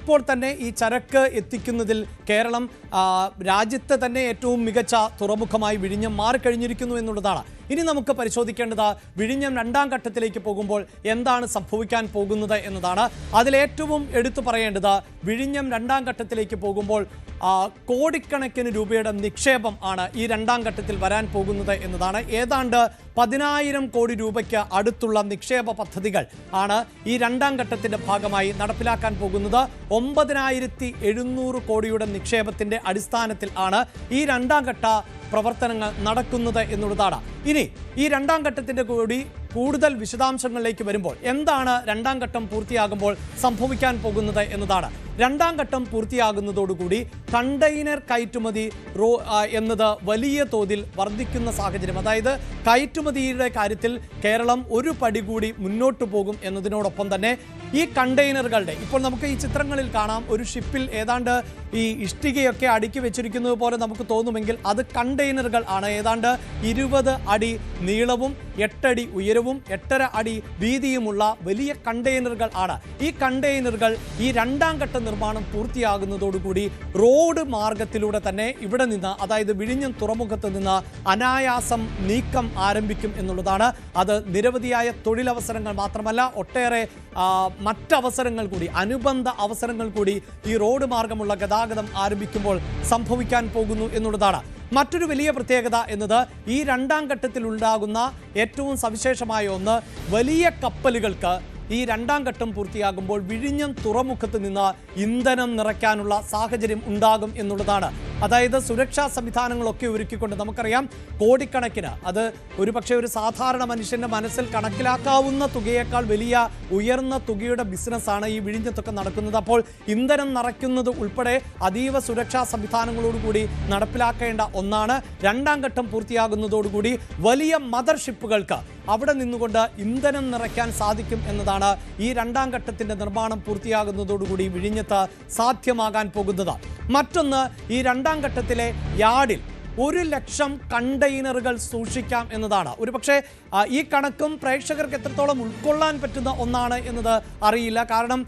ഇപ്പോൾ തന്നെ ഈ ചരക്ക് എത്തിക്കുന്നതിൽ കേരളം രാജ്യത്തെ തന്നെ ഏറ്റവും മികച്ച തുറമുഖമായി വിഴിഞ്ഞം മാറിക്കഴിഞ്ഞിരിക്കുന്നു എന്നുള്ളതാണ്. ഇനി നമുക്ക് പരിശോധിക്കേണ്ടത് വിഴിഞ്ഞം രണ്ടാം ഘട്ടത്തിലേക്ക് പോകുമ്പോൾ എന്താണ് സംഭവിക്കാൻ പോകുന്നത് എന്നതാണ്. അതിലേറ്റവും എടുത്തു പറയേണ്ടത് വിഴിഞ്ഞം രണ്ടാം ഘട്ടത്തിലേക്ക് പോകുമ്പോൾ കോടിക്കണക്കിന് രൂപയുടെ നിക്ഷേപം ആണ് ഈ രണ്ടാം ഘട്ടത്തിൽ വരാൻ പോകുന്നത് എന്നതാണ്. ഏതാണ്ട് 10,000 കോടി രൂപയ്ക്ക് അടുത്തുള്ള നിക്ഷേപ പദ്ധതികൾ ആണ് ഈ രണ്ടാം ഘട്ടത്തിന്റെ ഭാഗമായി നടപ്പിലാക്കാൻ പോകുന്നത്. 9,700 കോടിയുടെ നിക്ഷേപത്തിന്റെ അടിസ്ഥാനത്തിൽ ആണ് ഈ രണ്ടാം ഘട്ട പ്രവർത്തനങ്ങൾ നടക്കുന്നത് എന്നുള്ളതാണ്. ഇനി ഈ രണ്ടാം ഘട്ടത്തിന്റെ കൂടി കൂടുതൽ വിശദാംശങ്ങളിലേക്ക് വരുമ്പോൾ എന്താണ് രണ്ടാം ഘട്ടം പൂർത്തിയാകുമ്പോൾ സംഭവിക്കാൻ പോകുന്നത് എന്നതാണ്. രണ്ടാം ഘട്ടം പൂർത്തിയാകുന്നതോടുകൂടി കണ്ടെയ്നർ കയറ്റുമതി എന്നത് വലിയ തോതിൽ വർദ്ധിക്കുന്ന സാഹചര്യം, അതായത് കയറ്റുമതിയുടെ കാര്യത്തിൽ കേരളം ഒരു പടി കൂടി മുന്നോട്ട് പോകും എന്നതിനോടൊപ്പം തന്നെ ഈ കണ്ടെയ്നറുകളുടെ ഇപ്പോൾ നമുക്ക് ഈ ചിത്രങ്ങളിൽ കാണാം, ഒരു ഷിപ്പിൽ ഏതാണ്ട് ഈ ഇഷ്ടികയൊക്കെ അടുക്കി വെച്ചിരിക്കുന്നത് പോലെ നമുക്ക് തോന്നുമെങ്കിൽ അത് കണ്ടെയ്നറുകൾ ആണ്. ഏതാണ്ട് 20 അടി നീളവും 8 അടി ഉയരവും 8.5 അടി വീതിയുമുള്ള വലിയ കണ്ടെയ്നറുകൾ ആണ്. ഈ കണ്ടെയ്നറുകൾ ഈ രണ്ടാം ഘട്ട നിർമ്മാണം പൂർത്തിയാകുന്നതോടുകൂടി റോഡ് മാർഗത്തിലൂടെ തന്നെ ഇവിടെ നിന്ന്, അതായത് വിഴിഞ്ഞം തുറമുഖത്ത് നിന്ന് അനായാസം നീക്കം ആരംഭിക്കും എന്നുള്ളതാണ്. അത് നിരവധിയായ തൊഴിലവസരങ്ങൾ മാത്രമല്ല, ഒട്ടേറെ മറ്റവസരങ്ങൾ കൂടി, അനുബന്ധ അവസരങ്ങൾ കൂടി ഈ റോഡ് മാർഗമുള്ള ഗതാഗതം ആരംഭിക്കുമ്പോൾ സംഭവിക്കാൻ പോകുന്നു എന്നുള്ളതാണ്. മറ്റൊരു വലിയ പ്രത്യേകത എന്നത് ഈ രണ്ടാം ഘട്ടത്തിൽ ഉണ്ടാകുന്ന ഏറ്റവും സവിശേഷമായ ഒന്ന്, വലിയ കപ്പലുകൾക്ക് ഈ രണ്ടാം ഘട്ടം പൂർത്തിയാകുമ്പോൾ വിഴിഞ്ഞം തുറമുഖത്ത് നിന്ന് ഇന്ധനം നിറയ്ക്കാനുള്ള സാഹചര്യം ഉണ്ടാകും എന്നുള്ളതാണ്. അതായത് സുരക്ഷാ സംവിധാനങ്ങളൊക്കെ ഒരുക്കിക്കൊണ്ട്, നമുക്കറിയാം കോടിക്കണക്കിന്, അത് ഒരുപക്ഷെ ഒരു സാധാരണ മനുഷ്യൻ്റെ മനസ്സിൽ കണക്കിലാക്കാവുന്ന തുകയേക്കാൾ വലിയ ഉയർന്ന തുകയുടെ ബിസിനസ്സാണ് ഈ വിഴിഞ്ഞത്തൊക്കെ നടക്കുന്നത്. അപ്പോൾ ഇന്ധനം നിറയ്ക്കുന്നത് ഉൾപ്പെടെ അതീവ സുരക്ഷാ സംവിധാനങ്ങളോടുകൂടി നടപ്പിലാക്കേണ്ട ഒന്നാണ്. രണ്ടാം ഘട്ടം പൂർത്തിയാകുന്നതോടുകൂടി വലിയ മദർ ഷിപ്പുകൾക്ക് അവിടെ നിന്നുകൊണ്ട് ഇന്ധനം നിറയ്ക്കാൻ സാധിക്കും എന്നതാണ് ഈ രണ്ടാം ഘട്ടത്തിൻ്റെ നിർമ്മാണം പൂർത്തിയാകുന്നതോടുകൂടി വിഴിഞ്ഞത്ത് സാധ്യമാകാൻ പോകുന്നത്. മറ്റൊന്ന്, ഈ രണ്ടാം ഘട്ടത്തിലെ യാർഡിൽ 1,00,000 കണ്ടെയ്നറുകൾ സൂക്ഷിക്കാം എന്നതാണ്. ഒരുപക്ഷെ ഈ കണക്കും പ്രേക്ഷകർക്ക് എത്രത്തോളം ഉൾക്കൊള്ളാൻ പറ്റുന്ന ഒന്നാണ് എന്നത് അറിയില്ല. കാരണം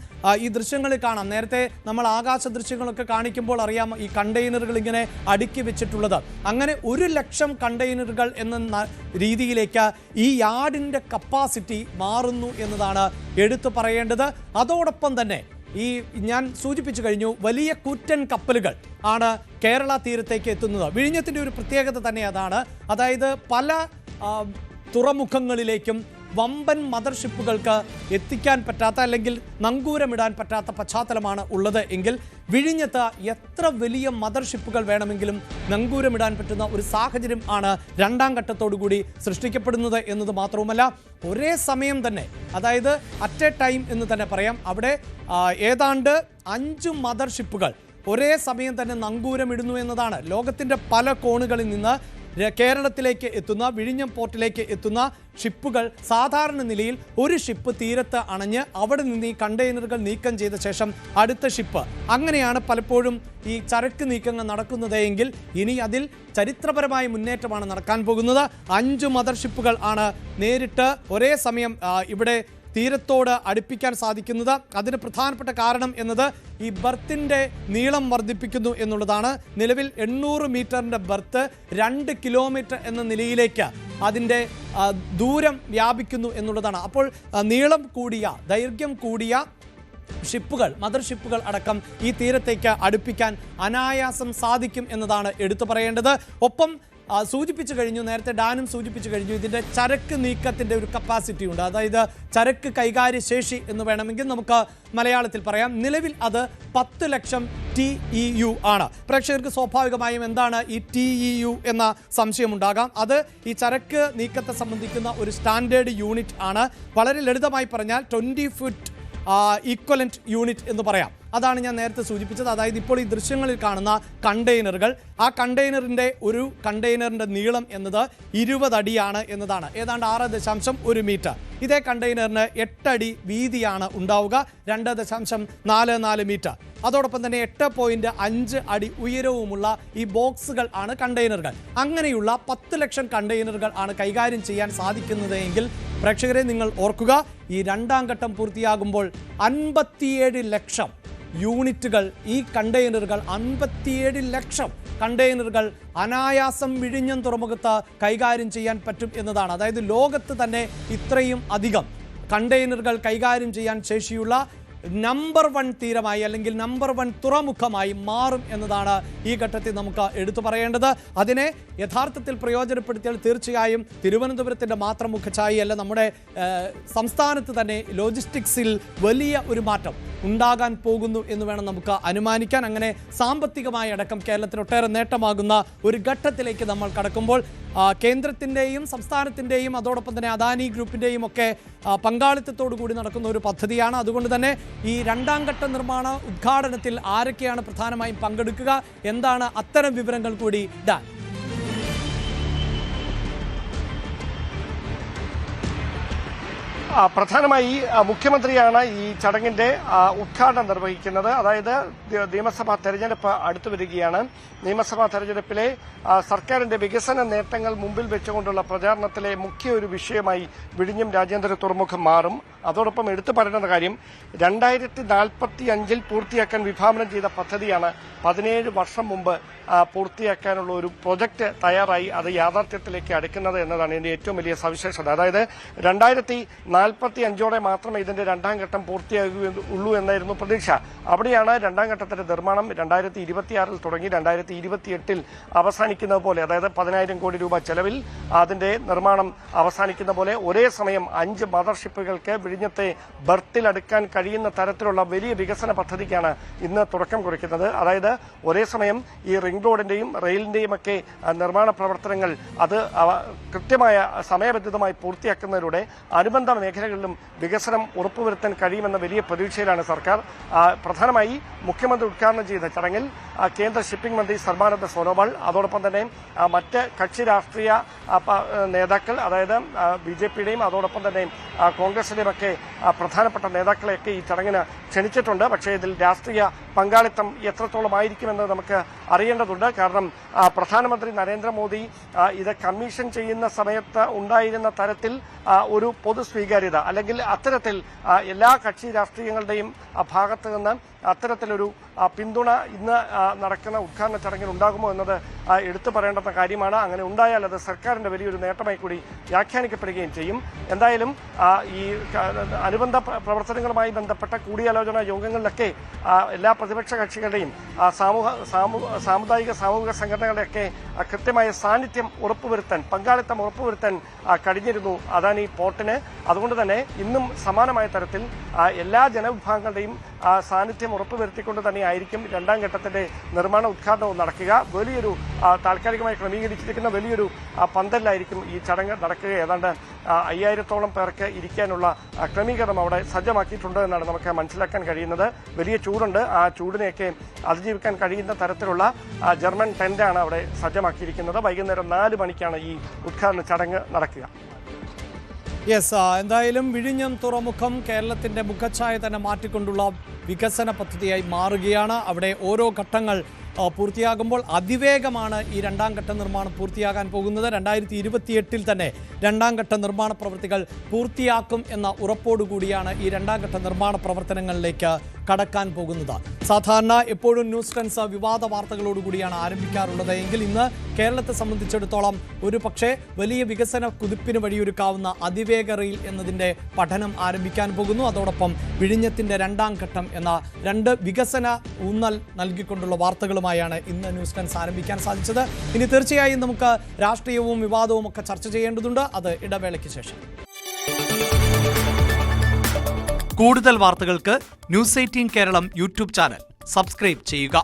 ഈ ദൃശ്യങ്ങളിൽ കാണാം, നേരത്തെ നമ്മൾ ആകാശ ദൃശ്യങ്ങളൊക്കെ കാണിക്കുമ്പോൾ അറിയാം ഈ കണ്ടെയ്നറുകൾ ഇങ്ങനെ അടുക്കി വെച്ചിട്ടുള്ളത്. അങ്ങനെ 1,00,000 കണ്ടെയ്നറുകൾ എന്ന രീതിയിലേക്ക് ഈ യാർഡിൻ്റെ കപ്പാസിറ്റി മാറുന്നു എന്നതാണ് എടുത്തു പറയേണ്ടത്. അതോടൊപ്പം തന്നെ ഈ ഞാൻ സൂചിപ്പിച്ചു കഴിഞ്ഞു, വലിയ കൂറ്റൻ കപ്പലുകൾ ആണ് കേരള തീരത്തേക്ക് എത്തുന്നത്. വിഴിഞ്ഞത്തിൻ്റെ ഒരു പ്രത്യേകത തന്നെ അതാണ്. അതായത് പല തുറമുഖങ്ങളിലേക്കും വമ്പൻ മദർഷിപ്പുകൾക്ക് എത്തിക്കാൻ പറ്റാത്ത, അല്ലെങ്കിൽ നങ്കൂരമിടാൻ പറ്റാത്ത പശ്ചാത്തലമാണ് ഉള്ളത് എങ്കിൽ വിഴിഞ്ഞത്ത് എത്ര വലിയ മദർഷിപ്പുകൾ വേണമെങ്കിലും നങ്കൂരമിടാൻ പറ്റുന്ന ഒരു സാഹചര്യം ആണ് രണ്ടാം ഘട്ടത്തോടുകൂടി സൃഷ്ടിക്കപ്പെടുന്നത് എന്നത് മാത്രവുമല്ല, ഒരേ സമയം തന്നെ, അതായത് അറ്റ് എ ടൈം എന്ന് തന്നെ പറയാം, അവിടെ ഏതാണ്ട് 5 മദർഷിപ്പുകൾ ഒരേ സമയം തന്നെ നങ്കൂരമിടുന്നു എന്നതാണ്. ലോകത്തിൻ്റെ പല കോണുകളിൽ നിന്ന് കേരളത്തിലേക്ക് എത്തുന്ന, വിഴിഞ്ഞം പോർട്ടിലേക്ക് എത്തുന്ന ഷിപ്പുകൾ സാധാരണ നിലയിൽ ഒരു ഷിപ്പ് തീരത്ത് അണഞ്ഞ് അവിടെ നിന്ന് ഈ കണ്ടെയ്നറുകൾ നീക്കം ചെയ്ത ശേഷം അടുത്ത ഷിപ്പ്, അങ്ങനെയാണ് പലപ്പോഴും ഈ ചരക്ക് നീക്കങ്ങൾ നടക്കുന്നത് എങ്കിൽ ഇനി അതിൽ ചരിത്രപരമായ മുന്നേറ്റമാണ് നടക്കാൻ പോകുന്നത്. 5 മദർഷിപ്പുകൾ ആണ് നേരിട്ട് ഒരേ സമയം ഇവിടെ തീരത്തോട് അടുപ്പിക്കാൻ സാധിക്കുന്നത്. അതിന് പ്രധാനപ്പെട്ട കാരണം എന്നത് ഈ ബർത്തിൻ്റെ നീളം വർദ്ധിപ്പിക്കുന്നു എന്നുള്ളതാണ്. നിലവിൽ 800 മീറ്ററിൻ്റെ ബർത്ത് 2 കിലോമീറ്റർ എന്ന നിലയിലേക്ക് അതിൻ്റെ ദൂരം വ്യാപിക്കുന്നു എന്നുള്ളതാണ്. അപ്പോൾ നീളം കൂടിയ, ദൈർഘ്യം കൂടിയ ഷിപ്പുകൾ, മദർ ഷിപ്പുകൾ അടക്കം ഈ തീരത്തേക്ക് അടുപ്പിക്കാൻ അനായാസം സാധിക്കും എന്നതാണ് എടുത്തു പറയേണ്ടത്. ഒപ്പം സൂചിപ്പിച്ചു കഴിഞ്ഞു, നേരത്തെ ഡാനും സൂചിപ്പിച്ചു കഴിഞ്ഞു, ഇതിൻ്റെ ചരക്ക് നീക്കത്തിൻ്റെ ഒരു കപ്പാസിറ്റി ഉണ്ട്. അതായത് ചരക്ക് കൈകാര്യ ശേഷി എന്ന് വേണമെങ്കിൽ നമുക്ക് മലയാളത്തിൽ പറയാം. നിലവിൽ അത് 10,00,000 TEU ആണ്. പ്രേക്ഷകർക്ക് സ്വാഭാവികമായും എന്താണ് ഈ TEU എന്ന സംശയമുണ്ടാകാം. അത് ഈ ചരക്ക് നീക്കത്തെ സംബന്ധിക്കുന്ന ഒരു സ്റ്റാൻഡേർഡ് യൂണിറ്റ് ആണ്. വളരെ ലളിതമായി പറഞ്ഞാൽ 20 ഫുട്ട് ഈക്വലന്റ് യൂണിറ്റ് എന്ന് പറയാം. അതാണ് ഞാൻ നേരത്തെ സൂചിപ്പിച്ചത്. അതായത് ഇപ്പോൾ ഈ ദൃശ്യങ്ങളിൽ കാണുന്ന കണ്ടെയ്നറുകൾ, ആ ഒരു കണ്ടെയ്നറിൻ്റെ നീളം എന്നത് 20 അടിയാണ് എന്നതാണ്, ഏതാണ്ട് 6.1 മീറ്റർ. ഇതേ കണ്ടെയ്നറിന് 8 അടി വീതിയാണ് ഉണ്ടാവുക, 2.44 മീറ്റർ. അതോടൊപ്പം തന്നെ 8.5 അടി ഉയരവുമുള്ള ഈ ബോക്സുകൾ ആണ് കണ്ടെയ്നറുകൾ. അങ്ങനെയുള്ള 10,00,000 കണ്ടെയ്നറുകൾ ആണ് കൈകാര്യം ചെയ്യാൻ സാധിക്കുന്നത് എങ്കിൽ പ്രേക്ഷകരെ നിങ്ങൾ ഓർക്കുക, ഈ രണ്ടാം ഘട്ടം പൂർത്തിയാകുമ്പോൾ 57 ലക്ഷം യൂണിറ്റുകൾ, ഈ കണ്ടെയ്നറുകൾ 57 ലക്ഷം കണ്ടെയ്നറുകൾ അനായാസം വിഴിഞ്ഞം തുറമുഖത്ത് കൈകാര്യം ചെയ്യാൻ പറ്റും എന്നതാണ്. അതായത് ലോകത്ത് തന്നെ ഇത്രയും അധികം കണ്ടെയ്നറുകൾ കൈകാര്യം ചെയ്യാൻ ശേഷിയുള്ള നമ്പർ 1 തീരമായി അല്ലെങ്കിൽ നമ്പർ 1 തുറമുഖമായി മാറും എന്നതാണ് ഈ ഘട്ടത്തിൽ നമുക്ക് എടുത്തു പറയേണ്ടത്. അതിനെ യഥാർത്ഥത്തിൽ പ്രയോജനപ്പെടുത്തിയാൽ തീർച്ചയായും തിരുവനന്തപുരത്തിൻ്റെ മാത്രം മുഖഛായയല്ല, നമ്മുടെ സംസ്ഥാനത്ത് തന്നെ ലോജിസ്റ്റിക്സിൽ വലിയ ഒരു മാറ്റം ഉണ്ടാകാൻ പോകുന്നു എന്ന് വേണം നമുക്ക് അനുമാനിക്കാൻ. അങ്ങനെ സാമ്പത്തികമായി അടക്കം കേരളത്തിന് ഒട്ടേറെ നേട്ടമാകുന്ന ഒരു ഘട്ടത്തിലേക്ക് നമ്മൾ കടക്കുമ്പോൾ കേന്ദ്രത്തിൻ്റെയും സംസ്ഥാനത്തിൻ്റെയും അതോടൊപ്പം തന്നെ അദാനി ഗ്രൂപ്പിൻ്റെയും ഒക്കെ പങ്കാളിത്തത്തോടു കൂടി നടക്കുന്ന ഒരു പദ്ധതിയാണ്. അതുകൊണ്ട് തന്നെ ഈ രണ്ടാം ഘട്ട നിർമ്മാണ ഉദ്ഘാടനത്തിൽ ആരൊക്കെയാണ് പ്രധാനമായും പങ്കെടുക്കുക, എന്താണ് അത്തരം വിവരങ്ങൾ കൂടി ഡാൻ? പ്രധാനമായി മുഖ്യമന്ത്രിയാണ് ഈ ചടങ്ങിന്റെ ഉദ്ഘാടനം നിർവഹിക്കുന്നത്. അതായത് നിയമസഭാ തെരഞ്ഞെടുപ്പ് അടുത്തു വരികയാണ്. നിയമസഭാ തെരഞ്ഞെടുപ്പിലെ സർക്കാരിന്റെ വികസന നേട്ടങ്ങൾ മുമ്പിൽ വെച്ചുകൊണ്ടുള്ള പ്രചാരണത്തിലെ മുഖ്യ ഒരു വിഷയമായി വിഴിഞ്ഞം രാജ്യാന്തര തുറമുഖം മാറും. അതോടൊപ്പം എടുത്തു പറയുന്ന കാര്യം 2045 പൂർത്തിയാക്കാൻ വിഭാവനം ചെയ്ത പദ്ധതിയാണ് 17 വർഷം മുമ്പ് പൂർത്തിയാക്കാനുള്ള ഒരു പ്രൊജക്ട് തയ്യാറായി അത് യാഥാർത്ഥ്യത്തിലേക്ക് അടുക്കുന്നത് എന്നതാണ് ഇതിന്റെ ഏറ്റവും വലിയ സവിശേഷത. അതായത് 2045 മാത്രമേ ഇതിന്റെ രണ്ടാം ഘട്ടം പൂർത്തിയാകുകയുള്ളൂ എന്നായിരുന്നു പ്രതീക്ഷ. അവിടെയാണ് രണ്ടാം ഘട്ടത്തിന്റെ നിർമ്മാണം 2026 തുടങ്ങി 2028 അവസാനിക്കുന്നത് പോലെ, അതായത് 10,000 കോടി രൂപ ചെലവിൽ അതിന്റെ നിർമ്മാണം അവസാനിക്കുന്ന പോലെ ഒരേ സമയം 5 മദർഷിപ്പുകൾക്ക് വിഴിഞ്ഞത്തെ ബർത്തിലടുക്കാൻ കഴിയുന്ന തരത്തിലുള്ള വലിയ വികസന പദ്ധതിക്കാണ് ഇന്ന് തുടക്കം കുറിക്കുന്നത്. അതായത് ഒരേ സമയം ഈ റിംഗ് റോഡിന്റെയും റെയിലിന്റെയും ഒക്കെ നിർമ്മാണ പ്രവർത്തനങ്ങൾ അത് കൃത്യമായ സമയബന്ധിതമായി പൂർത്തിയാക്കുന്നതിലൂടെ അനുബന്ധ മേഖലകളിലും വികസനം ഉറപ്പുവരുത്താൻ കഴിയുമെന്ന വലിയ പ്രതീക്ഷയിലാണ് സർക്കാർ. പ്രധാനമായി മുഖ്യമന്ത്രി ഉദ്ഘാടനം ചെയ്ത ചടങ്ങിൽ കേന്ദ്ര ഷിപ്പിംഗ് മന്ത്രി സർബാനന്ദ സോനോവാൾ, അതോടൊപ്പം തന്നെ മറ്റ് കക്ഷി രാഷ്ട്രീയ നേതാക്കൾ, അതായത് BJPയുടെയും അതോടൊപ്പം തന്നെ കോൺഗ്രസിന്റെയും ഒക്കെ പ്രധാനപ്പെട്ട നേതാക്കളെയൊക്കെ ഈ ചടങ്ങിന് ക്ഷണിച്ചിട്ടുണ്ട്. പക്ഷേ ഇതിൽ രാഷ്ട്രീയ പങ്കാളിത്തം എത്രത്തോളമായിരിക്കുമെന്ന് നമുക്ക് അറിയേണ്ടതുണ്ട്. കാരണം പ്രധാനമന്ത്രി നരേന്ദ്രമോദി ഇത് കമ്മീഷൻ ചെയ്യുന്ന സമയത്ത് ഉണ്ടായിരുന്ന തരത്തിൽ ഒരു പൊതു സ്വീകാര്യത അല്ലെങ്കിൽ അത്തരത്തിൽ എല്ലാ കക്ഷി രാഷ്ട്രീയങ്ങളുടെയും ഭാഗത്ത് നിന്ന് അത്തരത്തിലൊരു പിന്തുണ ഇന്ന് നടക്കുന്ന ഉദ്ഘാടന ചടങ്ങിൽ ഉണ്ടാകുമോ എന്നത് എടുത്തു പറയേണ്ടുന്ന കാര്യമാണ്. അങ്ങനെ ഉണ്ടായാൽ അത് സർക്കാരിന്റെ വലിയൊരു നേട്ടമായി കൂടി വ്യാഖ്യാനിക്കപ്പെടുകയും ചെയ്യും. എന്തായാലും ഈ അനുബന്ധ പ്രവർത്തനങ്ങളുമായി ബന്ധപ്പെട്ട കൂടിയാലോചനാ യോഗങ്ങളിലൊക്കെ എല്ലാ പ്രതിപക്ഷ കക്ഷികളുടെയും സാമുദായിക സാമൂഹിക സംഘടനകളുടെയൊക്കെ കൃത്യമായ സാന്നിധ്യം ഉറപ്പുവരുത്താൻ, പങ്കാളിത്തം ഉറപ്പുവരുത്താൻ കഴിഞ്ഞിരുന്നു അദാനി പോർട്ടിന്. അതുകൊണ്ട് തന്നെ ഇന്നും സമാനമായ തരത്തിൽ എല്ലാ ജനവിഭാഗങ്ങളുടെയും സാന്നിധ്യം ഉറപ്പുവരുത്തിക്കൊണ്ട് തന്നെയായിരിക്കും രണ്ടാം ഘട്ടത്തിന്റെ നിർമ്മാണ ഉദ്ഘാടനവും നടക്കുക. വലിയൊരു താൽക്കാലികമായി ക്രമീകരിച്ചിരിക്കുന്ന വലിയൊരു പന്തലിലായിരിക്കും ഈ ചടങ്ങ് നടക്കുക. ഏതാണ്ട് 5000-ഓളം പേർക്ക് ഇരിക്കാനുള്ള ക്രമീകരണം അവിടെ സജ്ജമാക്കിയിട്ടുണ്ട് എന്നാണ് നമുക്ക് മനസ്സിലാക്കാൻ കഴിയുന്നത്. വലിയ ചൂടുണ്ട്, ആ ചൂടിനെയൊക്കെ അതിജീവിക്കാൻ കഴിയുന്ന തരത്തിലുള്ള ജർമ്മൻ ടെന്റാണ് അവിടെ സജ്ജമാക്കിയിരിക്കുന്നത്. വൈകുന്നേരം 4 മണിക്കാണ് ഈ ഉദ്ഘാടന ചടങ്ങ് നടക്കുക. എന്തായാലും വിഴിഞ്ഞം തുറമുഖം കേരളത്തിന്റെ മുഖച്ഛായ തന്നെ മാറ്റിക്കൊണ്ടുള്ള വികസന പദ്ധതിയായി മാറുകയാണ്. അവിടെ ഓരോ ഘട്ടങ്ങൾ പൂർത്തിയാകുമ്പോൾ അതിവേഗമാണ് ഈ രണ്ടാം ഘട്ട നിർമ്മാണം പൂർത്തിയാകാൻ പോകുന്നത്. 2028 തന്നെ രണ്ടാം ഘട്ട നിർമ്മാണ പ്രവൃത്തികൾ പൂർത്തിയാക്കും എന്ന ഉറപ്പോടുകൂടിയാണ് ഈ രണ്ടാം ഘട്ട നിർമ്മാണ പ്രവർത്തനങ്ങളിലേക്ക് കടക്കാൻ പോകുന്നത്. സാധാരണ എപ്പോഴും ന്യൂസ് ടെൻസ് വിവാദ വാർത്തകളോടുകൂടിയാണ് ആരംഭിക്കാറുള്ളത്. എങ്കിൽ ഇന്ന് കേരളത്തെ സംബന്ധിച്ചിടത്തോളം ഒരു പക്ഷേ വലിയ വികസന കുതിപ്പിന് വഴിയൊരുക്കാവുന്ന അതിവേഗ റെയിൽ എന്നതിൻ്റെ പഠനം ആരംഭിക്കാൻ പോകുന്നു. അതോടൊപ്പം വിഴിഞ്ഞത്തിൻ്റെ രണ്ടാം ഘട്ടം എന്ന 2 വികസന ഊന്നൽ നൽകിക്കൊണ്ടുള്ള വാർത്തകളുമായാണ് ഇന്ന് ന്യൂസ് ടെൻസ് ആരംഭിക്കാൻ സാധിച്ചത്. ഇനി തീർച്ചയായും നമുക്ക് രാഷ്ട്രീയവും വിവാദവും ഒക്കെ ചർച്ച ചെയ്യേണ്ടതുണ്ട്. അത് ഇടവേളയ്ക്ക് ശേഷം. കൂടുതൽ വാർത്തകൾക്ക് news 18 Keralam YouTube channel subscribe ചെയ്യുക.